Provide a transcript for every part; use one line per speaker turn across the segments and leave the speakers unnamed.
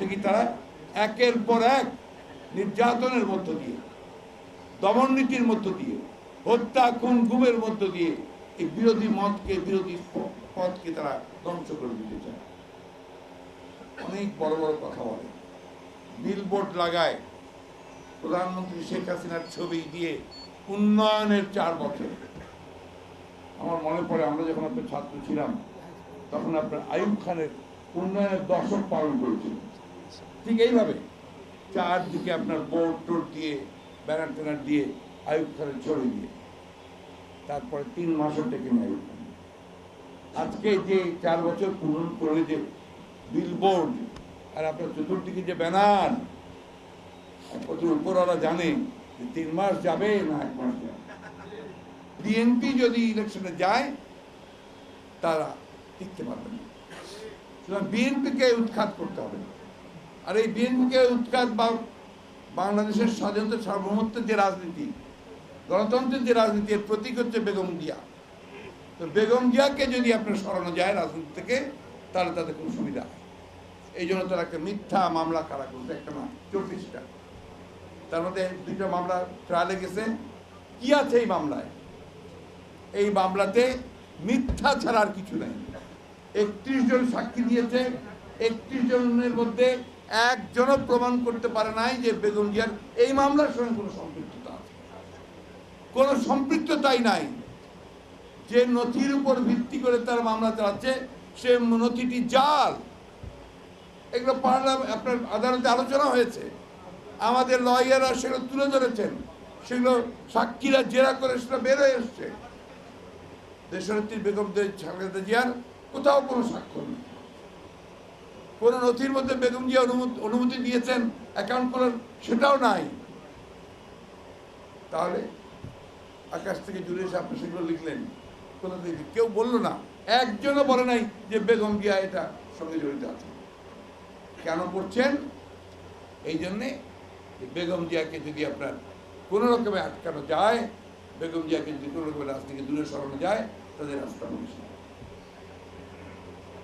থেকে তারা একের পর এক নির্যাতনের মধ্য দিয়ে, দমন নীতির মধ্য দিয়ে, হত্যা খুন গুমের মধ্য দিয়ে এই বিরোধী মতকে, বিরোধী পথকে তারা ধ্বংস করে দিতে চায়। অনেক বড় বড় কথা বলে, বিলবোর্ড লাগায়, প্রধানমন্ত্রী শেখ হাসিনার ছবি দিয়ে উন্নয়নের 4 বছর। আমার মনে পড়ে আমরা যখন আপনার ছাত্র ছিলাম তখন আপনার আইয়ুব খানের উন্নয়নের দশক পালন করেছিল। ঠিক এইভাবে চারদিকে আপনার বোর্ড টোর্ড দিয়ে, ব্যানার ট্যানার দিয়ে, আইয়ুব খানের ছবি দিয়ে, তারপরে 3 মাসও টেকে নেই আইয়ুব খান। আজকে যে 4 বছর পূরণ করে যে বিলবোর্ড আর আপনার চতুর্দিকে যে ব্যানার, উপরওয়ালা জানে যে 3 মাস যাবে না 1 মাস যাবে। বিএনপি যদি ইলেকশনে যায় তারা টিকতে পারবে না। সুতরাং বিএনপিকে উৎখাত করতে হবে। আর এই বিএনপিকে উৎখাত বা বাংলাদেশের স্বাধীনতা সার্বভৌমত্বের যে রাজনীতি, গণতন্ত্রের যে রাজনীতি, এর প্রতীক হচ্ছে বেগম জিয়া। তো বেগম জিয়াকে যদি আপনার সরানো যায় রাজনীতি থেকে, তাহলে তাদের কোনো সুবিধা হয়। এই জন্য তারা একটা মিথ্যা মামলা কারা করছে, একটা না 24টা, তার মধ্যে 2টা মামলা ট্রায়ালে গেছে। কি আছে এই মামলায়? এই মামলাতে মিথ্যা ছাড়া আর কিছু নাই। 31 জন সাক্ষী দিয়েছে, 31 জনের মধ্যে একজনও প্রমাণ করতে পারে নাই যে বেগম জিয়ার এই মামলার সঙ্গে কোনো সম্পৃক্ততা আছে। কোনো সম্পৃক্ততাই নাই। যে নথির উপর ভিত্তি করে তার মামলা চালাচ্ছে সে নথিটি জাল। এগুলো আপনার আদালতে আলোচনা হয়েছে, আমাদের লয়াররা সেগুলো তুলে ধরেছেন, সেগুলো সাক্ষীরা জেরা করে সেটা বের হয়ে এসছে। দেশনেত্রী বেগম খালেদা জিয়ার কোথাও কোনো স্বাক্ষর নেই, কোনো নথির মধ্যে বেগম জিয়া অনুমতি দিয়েছেন অ্যাকাউন্ট করার সেটাও নাই। তাহলে আকাশ থেকে জুড়ে এসে আপনি সেগুলো লিখলেন, কোনো দিকে কেউ বললো না, একজনও বলে নাই যে বেগম জিয়া এটা সঙ্গে জড়িত আছে। কেন করছেন? এই জন্যে বেগম জিয়াকে যদি আপনার কোনো রকমে আটকানো যায়, বেগম জিয়াকে যদি কোনো রকমের রাস্তা থেকে দূরে সরানো যায়, তাদের রাস্তা বলছে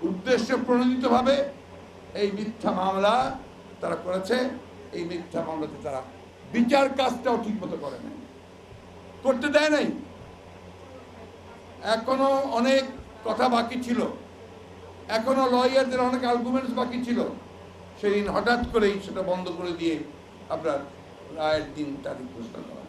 উদ্দেশ্য প্রণোদিতভাবে এই মিথ্যা মামলা তারা করেছে। এই মিথ্যা মামলাতে তারা বিচার কাজটাও ঠিক মতো করে নাই, করতে দেয় নাই। এখনো অনেক কথা বাকি ছিল, এখনো লয়ারদের অনেক আর্গুমেন্টস বাকি ছিল। সেদিন হঠাৎ করেই সেটা বন্ধ করে দিয়ে আপনার রায়ের দিন তারিখ ঘোষণা করা।